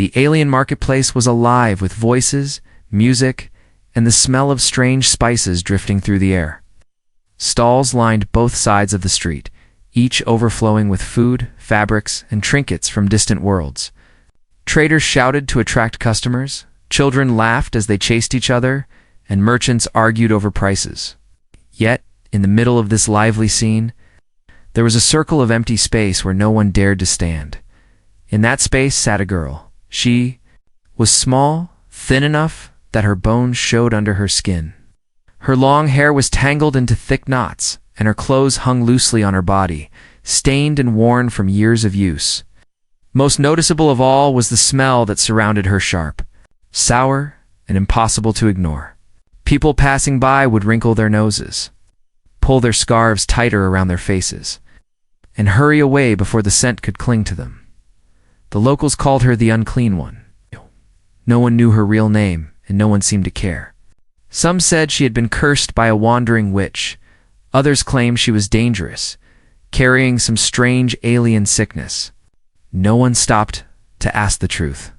The alien marketplace was alive with voices, music, and the smell of strange spices drifting through the air. Stalls lined both sides of the street, each overflowing with food, fabrics, and trinkets from distant worlds. Traders shouted to attract customers, children laughed as they chased each other, and merchants argued over prices. Yet, in the middle of this lively scene, there was a circle of empty space where no one dared to stand. In that space sat a girl. She was small, thin enough that her bones showed under her skin. Her long hair was tangled into thick knots, and her clothes hung loosely on her body, stained and worn from years of use. Most noticeable of all was the smell that surrounded her, sharp, sour, and impossible to ignore. People passing by would wrinkle their noses, pull their scarves tighter around their faces, and hurry away before the scent could cling to them. The locals called her the unclean one. No one knew her real name, and no one seemed to care. Some said she had been cursed by a wandering witch. Others claimed she was dangerous, carrying some strange alien sickness. No one stopped to ask the truth,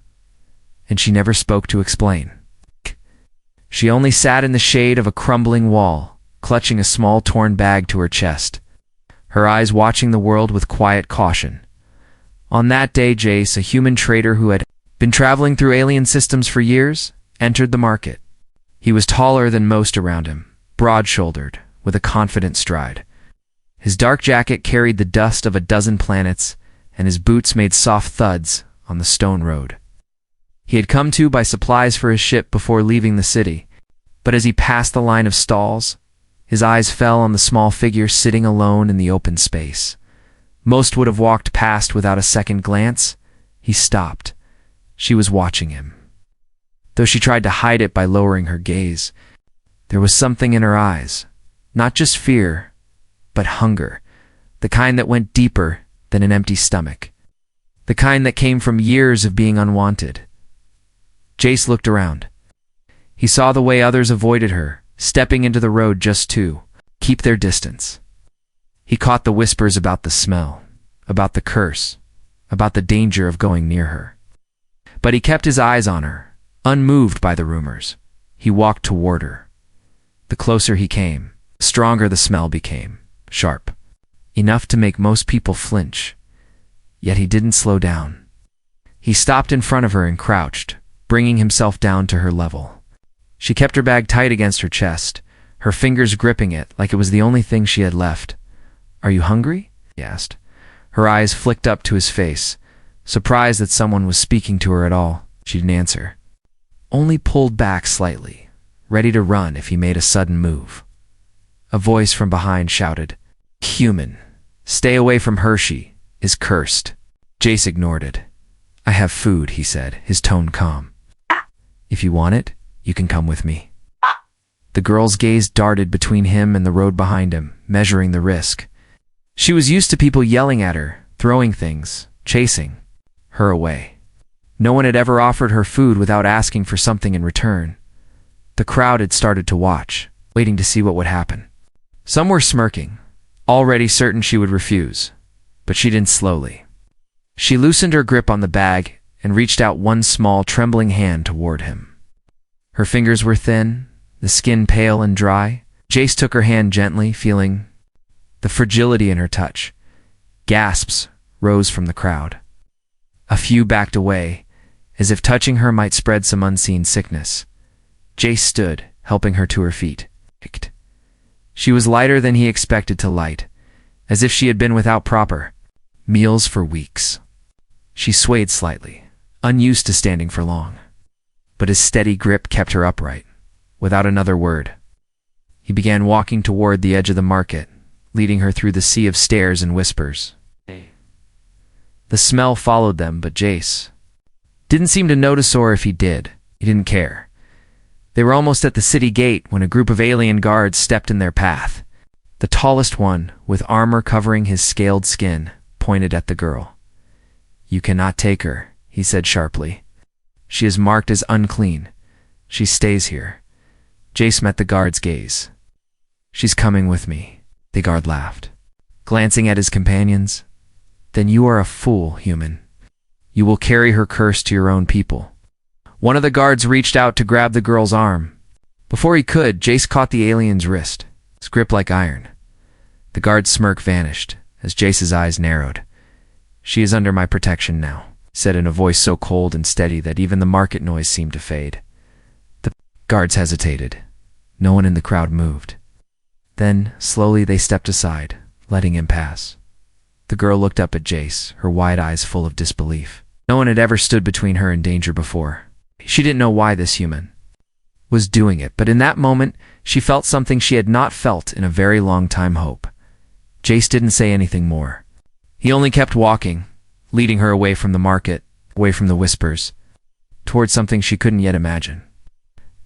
and she never spoke to explain. She only sat in the shade of a crumbling wall, clutching a small torn bag to her chest, her eyes watching the world with quiet caution. On that day, Jace, a human trader who had been traveling through alien systems for years, entered the market. He was taller than most around him, broad-shouldered, with a confident stride. His dark jacket carried the dust of a dozen planets, and his boots made soft thuds on the stone road. He had come to buy supplies for his ship before leaving the city, but as he passed the line of stalls, his eyes fell on the small figure sitting alone in the open space. Most would have walked past without a second glance. He stopped. She was watching him. Though she tried to hide it by lowering her gaze, there was something in her eyes, not just fear, but hunger, the kind that went deeper than an empty stomach, the kind that came from years of being unwanted. Jace looked around. He saw the way others avoided her, stepping into the road just to keep their distance. He caught the whispers about the smell, about the curse, about the danger of going near her. But he kept his eyes on her, unmoved by the rumors. He walked toward her. The closer he came, the stronger the smell became, sharp, enough to make most people flinch. Yet he didn't slow down. He stopped in front of her and crouched, bringing himself down to her level. She kept her bag tight against her chest, her fingers gripping it like it was the only thing she had left. "Are you hungry?" he asked. Her eyes flicked up to his face, surprised that someone was speaking to her at all. She didn't answer, only pulled back slightly, ready to run if he made a sudden move. A voice from behind shouted, "Human, stay away from her, she is cursed." Jace ignored it. "I have food," he said, his tone calm. "If you want it, you can come with me." The girl's gaze darted between him and the road behind him, measuring the risk. She was used to people yelling at her, throwing things, chasing her away. No one had ever offered her food without asking for something in return. The crowd had started to watch, waiting to see what would happen. Some were smirking, already certain she would refuse, but she didn't. Slowly, she loosened her grip on the bag and reached out one small, trembling hand toward him. Her fingers were thin, the skin pale and dry. Jace took her hand gently, feeling the fragility in her touch. Gasps rose from the crowd. A few backed away, as if touching her might spread some unseen sickness. Jace stood, helping her to her feet. She was lighter than he expected to light, as if she had been without proper meals for weeks. She swayed slightly, unused to standing for long, but his steady grip kept her upright. Without another word, he began walking toward the edge of the market, leading her through the sea of stares and whispers. The smell followed them, but Jace didn't seem to notice, or if he did, he didn't care. They were almost at the city gate when a group of alien guards stepped in their path. The tallest one, with armor covering his scaled skin, pointed at the girl. "You cannot take her," he said sharply. "She is marked as unclean. She stays here." Jace met the guard's gaze. "She's coming with me." The guard laughed, glancing at his companions. "Then you are a fool, human." You will carry her curse to your own people." One of the guards reached out to grab the girl's arm. Before he could, Jace caught the alien's wrist, his grip like iron. The guard's smirk vanished as Jace's eyes narrowed. "She is under my protection now," he said in a voice so cold and steady that even the market noise seemed to fade. The guards hesitated. No one in the crowd moved. Then, slowly, they stepped aside, letting him pass. The girl looked up at Jace, her wide eyes full of disbelief. No one had ever stood between her and danger before. She didn't know why this human was doing it, but in that moment, she felt something she had not felt in a very long time: hope. Jace didn't say anything more. He only kept walking, leading her away from the market, away from the whispers, towards something she couldn't yet imagine.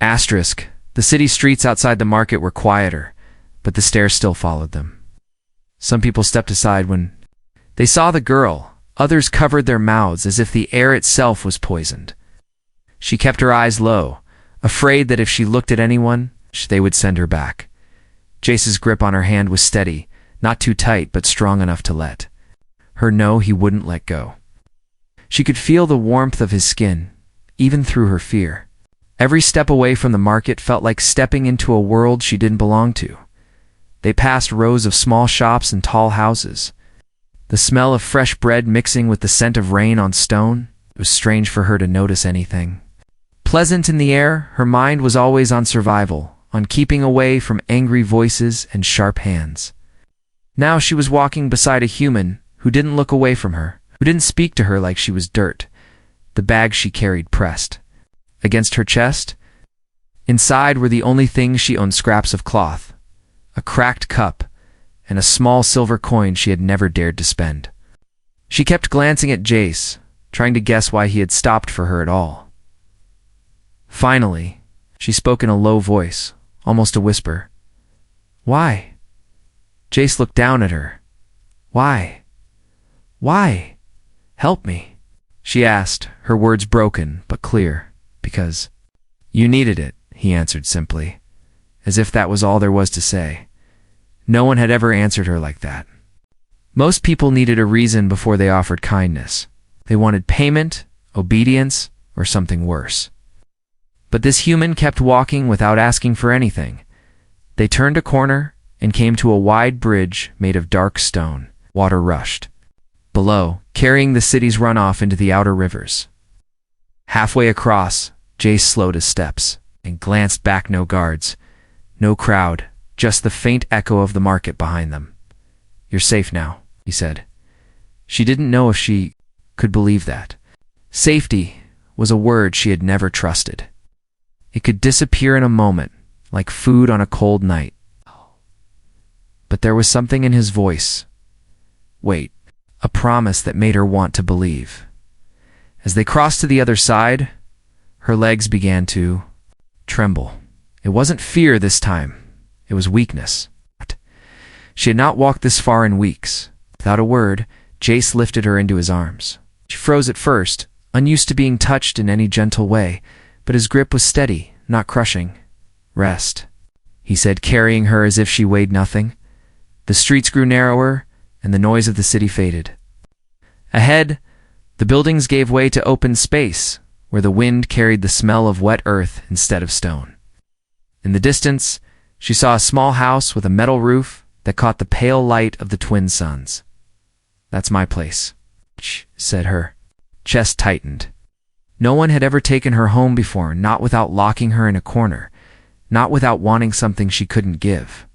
Asterisk, the city streets outside the market were quieter, but the stairs still followed them. Some people stepped aside when they saw the girl. Others covered their mouths as if the air itself was poisoned. She kept her eyes low, afraid that if she looked at anyone, they would send her back. Jace's grip on her hand was steady, not too tight but strong enough to let her know he wouldn't let go. She could feel the warmth of his skin, even through her fear. Every step away from the market felt like stepping into a world she didn't belong to. They passed rows of small shops and tall houses. The smell of fresh bread mixing with the scent of rain on stone. It was strange for her to notice anything pleasant in the air. Her mind was always on survival, on keeping away from angry voices and sharp hands. Now she was walking beside a human who didn't look away from her, who didn't speak to her like she was dirt. The bag she carried pressed against her chest. Inside were the only things she owned: scraps of cloth, a cracked cup, and a small silver coin she had never dared to spend. She kept glancing at Jace, trying to guess why he had stopped for her at all. Finally, she spoke in a low voice, almost a whisper. "Why?" Jace looked down at her. "Why? Why? Help me," she asked, her words broken but clear. "Because you needed it," he answered simply, as if that was all there was to say. No one had ever answered her like that. Most people needed a reason before they offered kindness. They wanted payment, obedience, or something worse. But this human kept walking without asking for anything. They turned a corner and came to a wide bridge made of dark stone. Water rushed below, carrying the city's runoff into the outer rivers. Halfway across, Jace slowed his steps and glanced back. No guards, no crowd, just the faint echo of the market behind them. "You're safe now," he said. She didn't know if she could believe that. Safety was a word she had never trusted. It could disappear in a moment, like food on a cold night. But there was something in his voice. Wait, a promise that made her want to believe. As they crossed to the other side, her legs began to tremble. It wasn't fear this time. It was weakness. She had not walked this far in weeks. Without a word, Jace lifted her into his arms. She froze at first, unused to being touched in any gentle way, but his grip was steady, not crushing. "Rest," he said, carrying her as if she weighed nothing. The streets grew narrower, and the noise of the city faded. Ahead, the buildings gave way to open space, where the wind carried the smell of wet earth instead of stone. In the distance, she saw a small house with a metal roof that caught the pale light of the twin suns. "That's my place," said her chest tightened. No one had ever taken her home before, not without locking her in a corner, not without wanting something she couldn't give.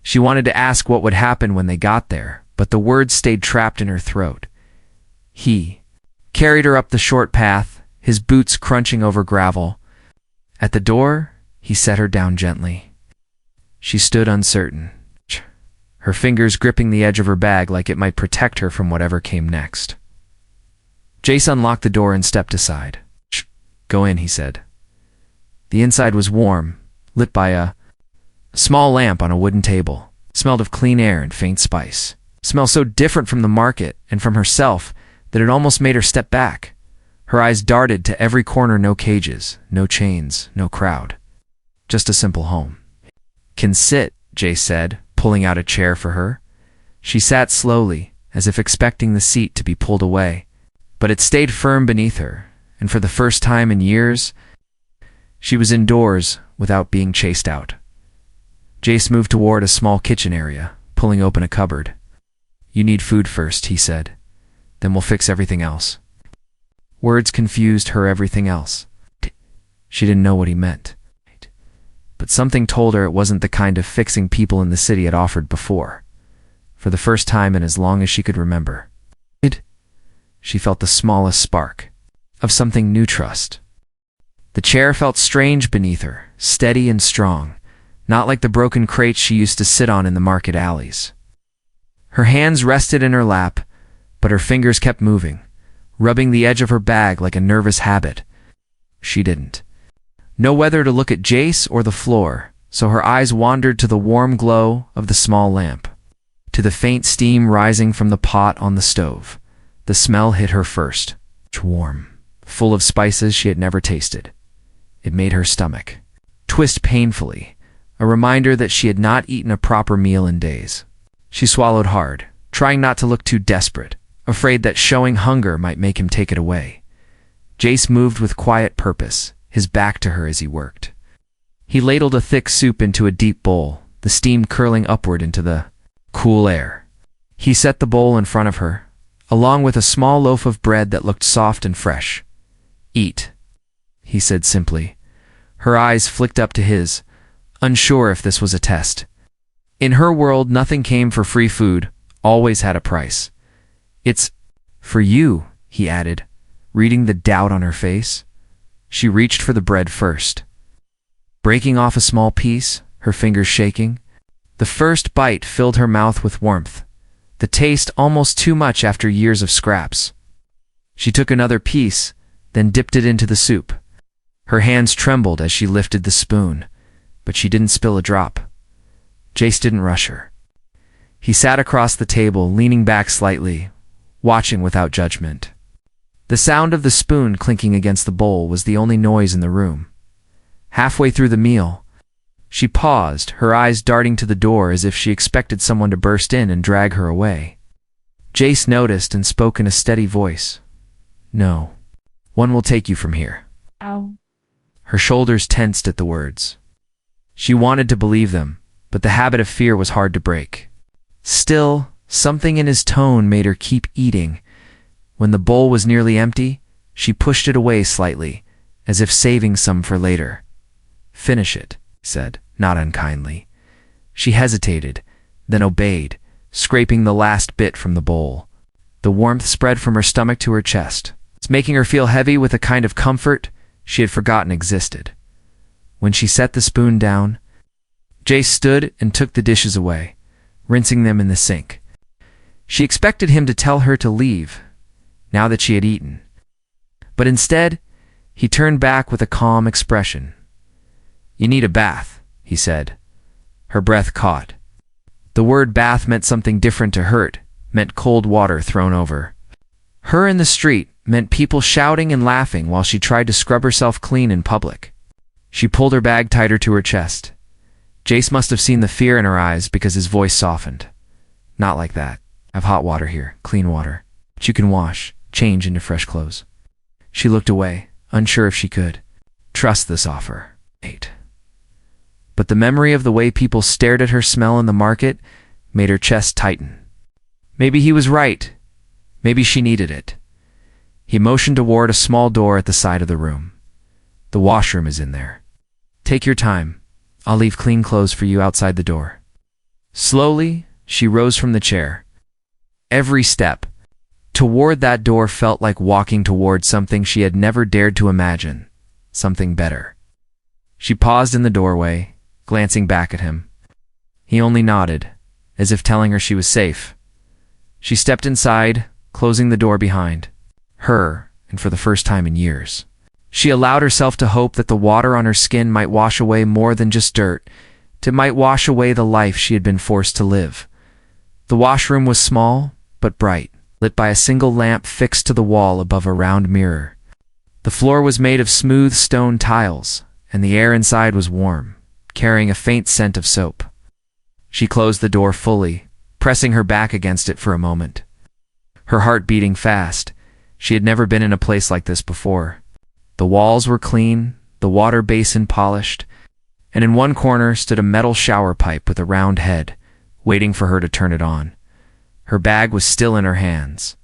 She wanted to ask what would happen when they got there, but the words stayed trapped in her throat. He carried her up the short path, his boots crunching over gravel. At the door, he set her down gently. She stood uncertain, her fingers gripping the edge of her bag like it might protect her from whatever came next. Jace unlocked the door and stepped aside. "Go in," he said. The inside was warm, lit by a small lamp on a wooden table. It smelled of clean air and faint spice. It smelled so different from the market and from herself that it almost made her step back. Her eyes darted to every corner. No cages, no chains, no crowd. Just a simple home. "Can sit," Jace said, pulling out a chair for her. She sat slowly, as if expecting the seat to be pulled away. but it stayed firm beneath her, and for the first time in years, she was indoors without being chased out. Jace moved toward a small kitchen area, pulling open a cupboard. "You need food first," he said. "Then we'll fix everything else." Words confused her everything else. She didn't know what he meant. But something told her it wasn't the kind of fixing people in the city had offered before. For the first time in as long as she could remember, she felt the smallest spark of something new trust. The chair felt strange beneath her, steady and strong, not like the broken crates she used to sit on in the market alleys. Her hands rested in her lap, but her fingers kept moving, rubbing the edge of her bag like a nervous habit. She didn't know whether to look at Jace or the floor, so her eyes wandered to the warm glow of the small lamp, to the faint steam rising from the pot on the stove. The smell hit her first, warm, full of spices she had never tasted. It made her stomach twist painfully, a reminder that she had not eaten a proper meal in days. She swallowed hard, trying not to look too desperate, afraid that showing hunger might make him take it away. Jace moved with quiet purpose, his back to her as he worked. He ladled a thick soup into a deep bowl, the steam curling upward into the cool air. He set the bowl in front of her, along with a small loaf of bread that looked soft and fresh. "Eat," he said simply. Her eyes flicked up to his, unsure if this was a test. In her world, nothing came for free. Food always had a price. "It's for you," he added, reading the doubt on her face. She reached for the bread first, breaking off a small piece, her fingers shaking. The first bite filled her mouth with warmth, the taste almost too much after years of scraps. She took another piece, then dipped it into the soup. Her hands trembled as she lifted the spoon, but she didn't spill a drop. Jace didn't rush her. He sat across the table, leaning back slightly, watching without judgment. The sound of the spoon clinking against the bowl was the only noise in the room. Halfway through the meal, she paused, her eyes darting to the door as if she expected someone to burst in and drag her away. Jace noticed and spoke in a steady voice. "No, one will take you from here." Ow. Her shoulders tensed at the words. She wanted to believe them, but the habit of fear was hard to break. Still, something in his tone made her keep eating. When the bowl was nearly empty, she pushed it away slightly, as if saving some for later. "Finish it," he said, not unkindly. She hesitated, then obeyed, scraping the last bit from the bowl. The warmth spread from her stomach to her chest, making her feel heavy with a kind of comfort she had forgotten existed. When she set the spoon down, Jace stood and took the dishes away, rinsing them in the sink. She expected him to tell her to leave, now that she had eaten. But instead, he turned back with a calm expression. "You need a bath," he said. Her breath caught. The word bath meant something different to her, meant cold water thrown over her in the street, meant people shouting and laughing while she tried to scrub herself clean in public. She pulled her bag tighter to her chest. Jace must have seen the fear in her eyes because his voice softened. "Not like that. I have hot water here, clean water, that you can wash, change into fresh clothes." She looked away, unsure if she could trust this offer. But the memory of the way people stared at her smell in the market made her chest tighten. Maybe he was right. Maybe she needed it. He motioned toward a small door at the side of the room. "The washroom is in there. Take your time. I'll leave clean clothes for you outside the door." Slowly, she rose from the chair. Every step toward that door felt like walking toward something she had never dared to imagine, something better. She paused in the doorway, glancing back at him. He only nodded, as if telling her she was safe. She stepped inside, closing the door behind her, and for the first time in years, she allowed herself to hope that the water on her skin might wash away more than just dirt. It might wash away the life she had been forced to live. The washroom was small, but bright, lit by a single lamp fixed to the wall above a round mirror. The floor was made of smooth stone tiles, and the air inside was warm, carrying a faint scent of soap. She closed the door fully, pressing her back against it for a moment. Her heart beating fast, She had never been in a place like this before. The walls were clean, the water basin polished, and in one corner stood a metal shower pipe with a round head, waiting for her to turn it on. Her bag was still in her hands.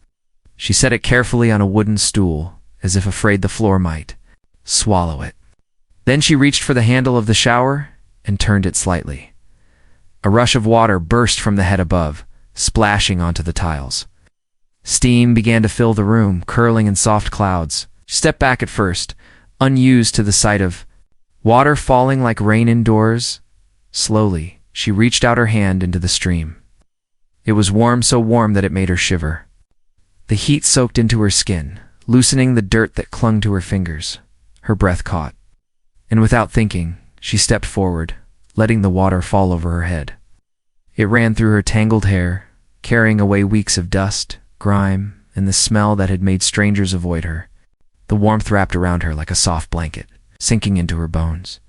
She set it carefully on a wooden stool, as if afraid the floor might swallow it. Then she reached for the handle of the shower and turned it slightly. A rush of water burst from the head above, splashing onto the tiles. Steam began to fill the room, curling in soft clouds. She stepped back at first, unused to the sight of water falling like rain indoors. Slowly, she reached out her hand into the stream. It was warm, so warm that it made her shiver. The heat soaked into her skin, loosening the dirt that clung to her fingers. Her breath caught, and without thinking, she stepped forward, letting the water fall over her head. It ran through her tangled hair, carrying away weeks of dust, grime, and the smell that had made strangers avoid her. The warmth wrapped around her like a soft blanket, sinking into her bones.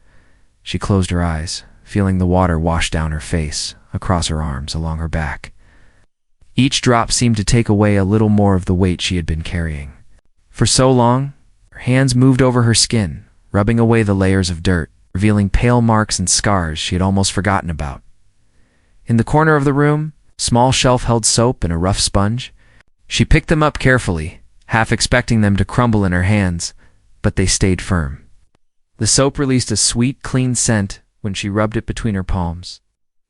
She closed her eyes, feeling the water wash down her face, across her arms, along her back. Each drop seemed to take away a little more of the weight she had been carrying. For so long, her hands moved over her skin, rubbing away the layers of dirt, revealing pale marks and scars she had almost forgotten about. In the corner of the room, a small shelf held soap and a rough sponge. She picked them up carefully, half expecting them to crumble in her hands, but they stayed firm. The soap released a sweet, clean scent when she rubbed it between her palms,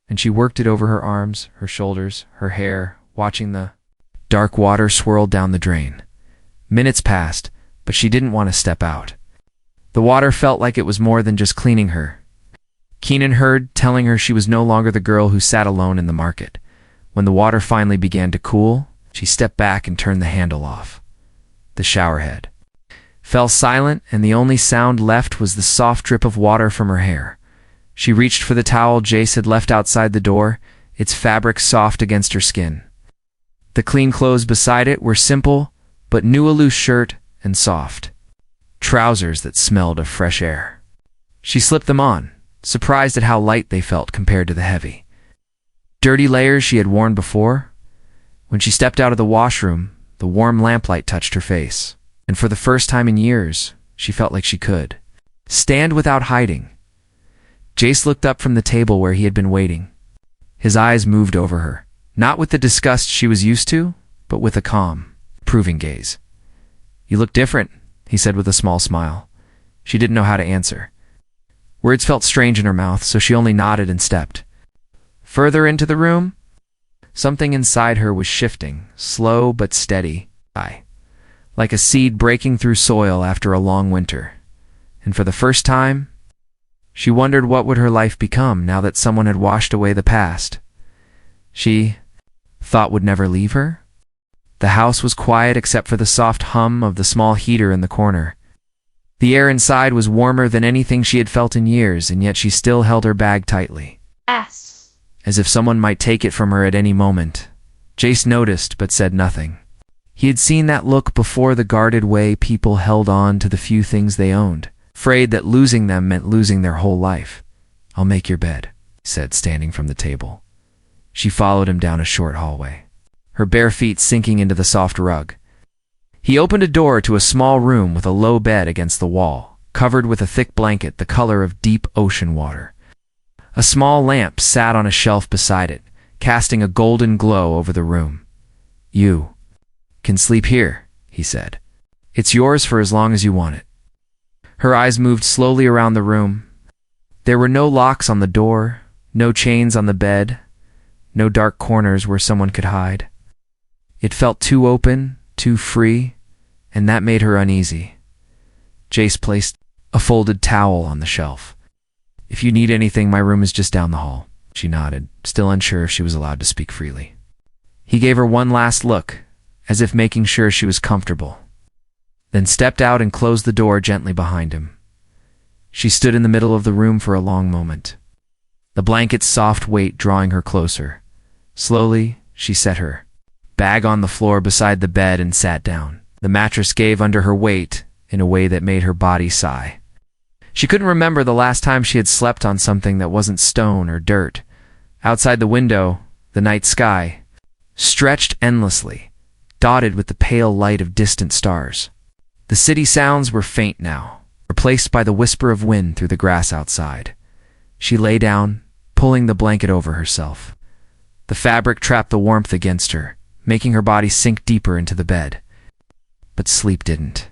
and she worked it over her arms, her shoulders, her hair, watching the dark water swirl down the drain. Minutes passed, but she didn't want to step out. The water felt like it was more than just cleaning her. Keenan heard, telling her she was no longer the girl who sat alone in the market. When the water finally began to cool, she stepped back and turned the handle off. The shower head fell silent, and the only sound left was the soft drip of water from her hair. She reached for the towel Jace had left outside the door, its fabric soft against her skin. The clean clothes beside it were simple, but new: a loose shirt and soft trousers that smelled of fresh air. She slipped them on, surprised at how light they felt compared to the heavy, dirty layers she had worn before. When she stepped out of the washroom, the warm lamplight touched her face, and for the first time in years, she felt like she could stand without hiding. Jace looked up from the table where he had been waiting. His eyes moved over her, not with the disgust she was used to, but with a calm, approving gaze. "You look different," he said with a small smile. She didn't know how to answer. Words felt strange in her mouth, so she only nodded and stepped further into the room. Something inside her was shifting, slow but steady, like a seed breaking through soil after a long winter. And for the first time, she wondered what would her life become now that someone had washed away the past she thought would never leave her. The house was quiet except for the soft hum of the small heater in the corner. The air inside was warmer than anything she had felt in years, and yet she still held her bag tightly, as if someone might take it from her at any moment. Jace noticed but said nothing. He had seen that look before, the guarded way people held on to the few things they owned, afraid that losing them meant losing their whole life. "I'll make your bed," he said, standing from the table. She followed him down a short hallway, her bare feet sinking into the soft rug. He opened a door to a small room with a low bed against the wall, covered with a thick blanket the color of deep ocean water. A small lamp sat on a shelf beside it, casting a golden glow over the room. "You can sleep here," he said. "It's yours for as long as you want it." Her eyes moved slowly around the room. There were no locks on the door, no chains on the bed, no dark corners where someone could hide. It felt too open, too free, and that made her uneasy. Jace placed a folded towel on the shelf. "If you need anything, my room is just down the hall." She nodded, still unsure if she was allowed to speak freely. He gave her one last look, as if making sure she was comfortable, then stepped out and closed the door gently behind him. She stood in the middle of the room for a long moment, the blanket's soft weight drawing her closer. Slowly, she set her bag on the floor beside the bed and sat down. The mattress gave under her weight in a way that made her body sigh. She couldn't remember the last time she had slept on something that wasn't stone or dirt. Outside the window, the night sky stretched endlessly, dotted with the pale light of distant stars. The city sounds were faint now, replaced by the whisper of wind through the grass outside. She lay down, pulling the blanket over herself. The fabric trapped the warmth against her, making her body sink deeper into the bed. But sleep didn't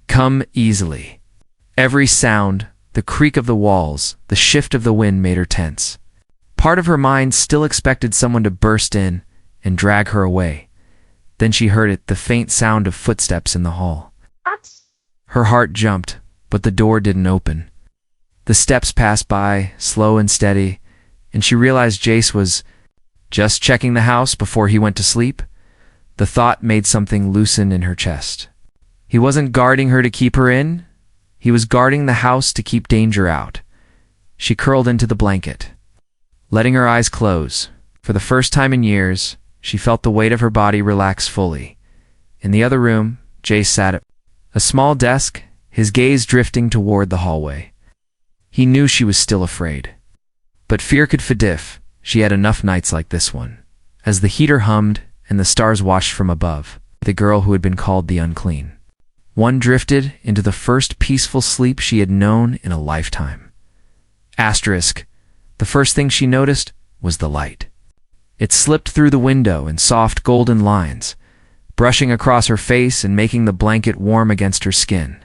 come easily. Every sound, the creak of the walls, the shift of the wind made her tense. Part of her mind still expected someone to burst in and drag her away. Then she heard it, the faint sound of footsteps in the hall. Her heart jumped, but the door didn't open. The steps passed by, slow and steady, and she realized Jace was just checking the house before he went to sleep. The thought made something loosen in her chest. He wasn't guarding her to keep her in. He was guarding the house to keep danger out. She curled into the blanket, letting her eyes close. For the first time in years, she felt the weight of her body relax fully. In the other room, Jace sat at a small desk, his gaze drifting toward the hallway. He knew she was still afraid. But fear could forgive. She had enough nights like this one. As the heater hummed and the stars watched from above, the girl who had been called the unclean. One drifted into the first peaceful sleep she had known in a lifetime. Asterisk. The first thing she noticed was the light. It slipped through the window in soft golden lines, brushing across her face and making the blanket warm against her skin.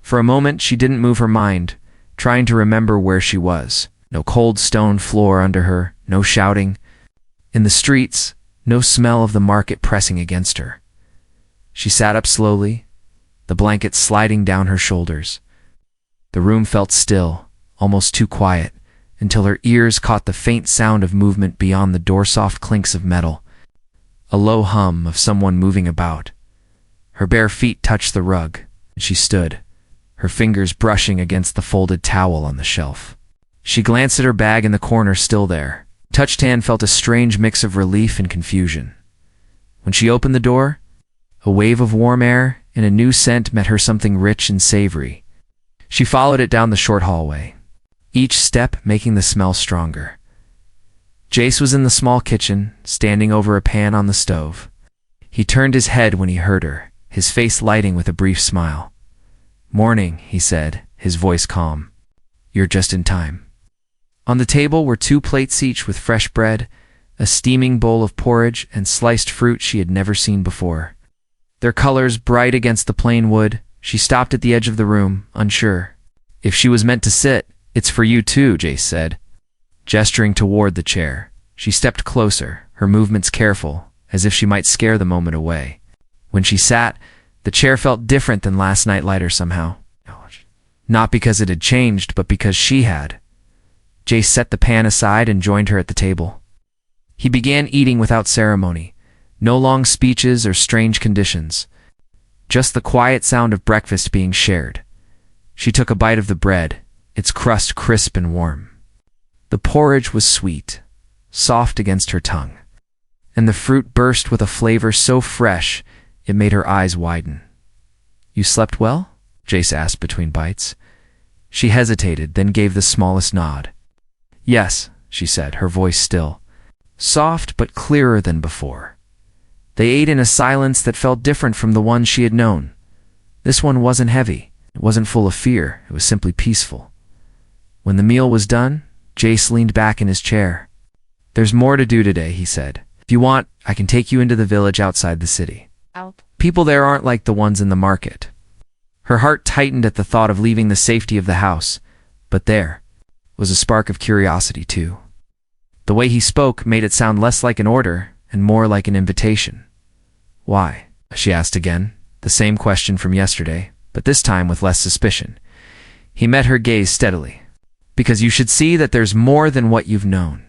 For a moment she didn't move her mind, trying to remember where she was. No cold stone floor under her, no shouting. In the streets, no smell of the market pressing against her. She sat up slowly, the blanket sliding down her shoulders. The room felt still, almost too quiet, until her ears caught the faint sound of movement beyond the door, soft clinks of metal. A low hum of someone moving about. Her bare feet touched the rug, and she stood, her fingers brushing against the folded towel on the shelf. She glanced at her bag in the corner, still there. Touched hand felt a strange mix of relief and confusion. When she opened the door, a wave of warm air and a new scent met her, something rich and savory. She followed it down the short hallway, each step making the smell stronger. Jace was in the small kitchen, standing over a pan on the stove. He turned his head when he heard her, his face lighting with a brief smile. "Morning," he said, his voice calm. "You're just in time." On the table were 2 plates each with fresh bread, a steaming bowl of porridge, and sliced fruit she had never seen before. Their colors bright against the plain wood. She stopped at the edge of the room, unsure. "If she was meant to sit, it's for you too," Jace said, gesturing toward the chair. She stepped closer, her movements careful, as if she might scare the moment away. When she sat, the chair felt different than last night, lighter somehow. Not because it had changed, but because she had. Jace set the pan aside and joined her at the table. He began eating without ceremony, no long speeches or strange conditions, just the quiet sound of breakfast being shared. She took a bite of the bread, its crust crisp and warm. The porridge was sweet, soft against her tongue, and the fruit burst with a flavor so fresh it made her eyes widen. "You slept well?" Jace asked between bites. She hesitated, then gave the smallest nod. "Yes," she said, her voice still, soft but clearer than before. They ate in a silence that felt different from the ones she had known. This one wasn't heavy, it wasn't full of fear, it was simply peaceful. When the meal was done, Jace leaned back in his chair. "There's more to do today," he said. "If you want, I can take you into the village outside the city. People there aren't like the ones in the market." Her heart tightened at the thought of leaving the safety of the house, but there was a spark of curiosity too. The way he spoke made it sound less like an order and more like an invitation. "Why?" she asked again, the same question from yesterday, but this time with less suspicion. He met her gaze steadily. "Because you should see that there's more than what you've known.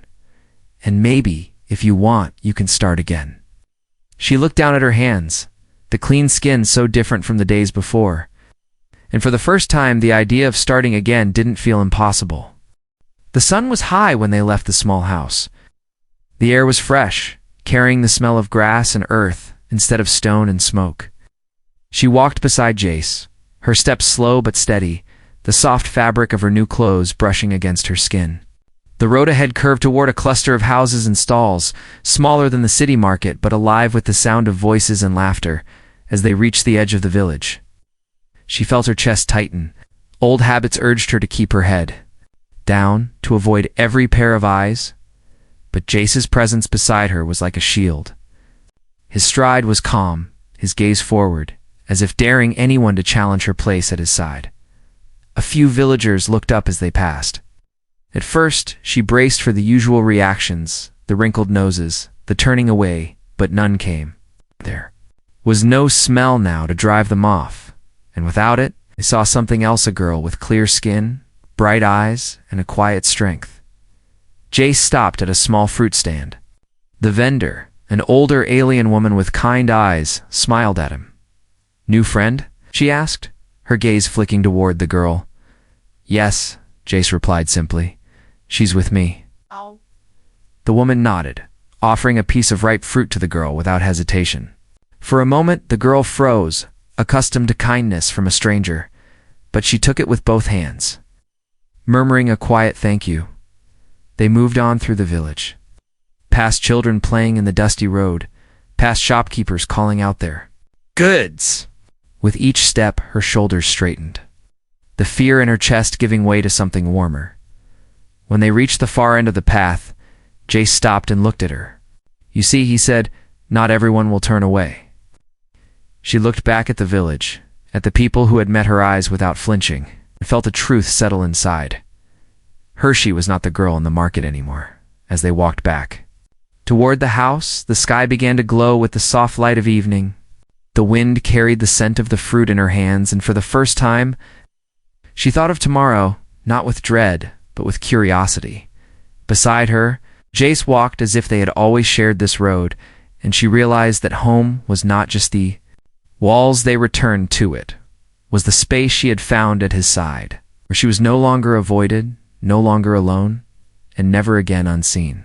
And maybe, if you want, you can start again." She looked down at her hands, the clean skin so different from the days before. And for the first time, the idea of starting again didn't feel impossible. The sun was high when they left the small house. The air was fresh, carrying the smell of grass and earth instead of stone and smoke. She walked beside Jace, her steps slow but steady, the soft fabric of her new clothes brushing against her skin. The road ahead curved toward a cluster of houses and stalls, smaller than the city market but alive with the sound of voices and laughter, as they reached the edge of the village. She felt her chest tighten. Old habits urged her to keep her head down, to avoid every pair of eyes, but Jace's presence beside her was like a shield. His stride was calm, his gaze forward, as if daring anyone to challenge her place at his side. A few villagers looked up as they passed. At first, she braced for the usual reactions, the wrinkled noses, the turning away, but none came. There was no smell now to drive them off, and without it, they saw something else, a girl with clear skin, bright eyes, and a quiet strength. Jace stopped at a small fruit stand. The vendor, an older alien woman with kind eyes, smiled at him. "New friend?" she asked, her gaze flicking toward the girl. "Yes," Jace replied simply. "She's with me." Oh. The woman nodded, offering a piece of ripe fruit to the girl without hesitation. For a moment, the girl froze, accustomed to kindness from a stranger, but she took it with both hands. Murmuring a quiet thank you, they moved on through the village. Past children playing in the dusty road, past shopkeepers calling out their goods. With each step, her shoulders straightened, the fear in her chest giving way to something warmer. When they reached the far end of the path, Jace stopped and looked at her. "You see," he said, "not everyone will turn away." She looked back at the village, at the people who had met her eyes without flinching, and felt a truth settle inside. Hershey was not the girl in the market anymore. As they walked back toward the house, the sky began to glow with the soft light of evening. The wind carried the scent of the fruit in her hands, and for the first time, she thought of tomorrow, not with dread, but with curiosity. Beside her, Jace walked as if they had always shared this road, and she realized that home was not just the walls they returned to, it was the space she had found at his side, where she was no longer avoided, no longer alone, and never again unseen.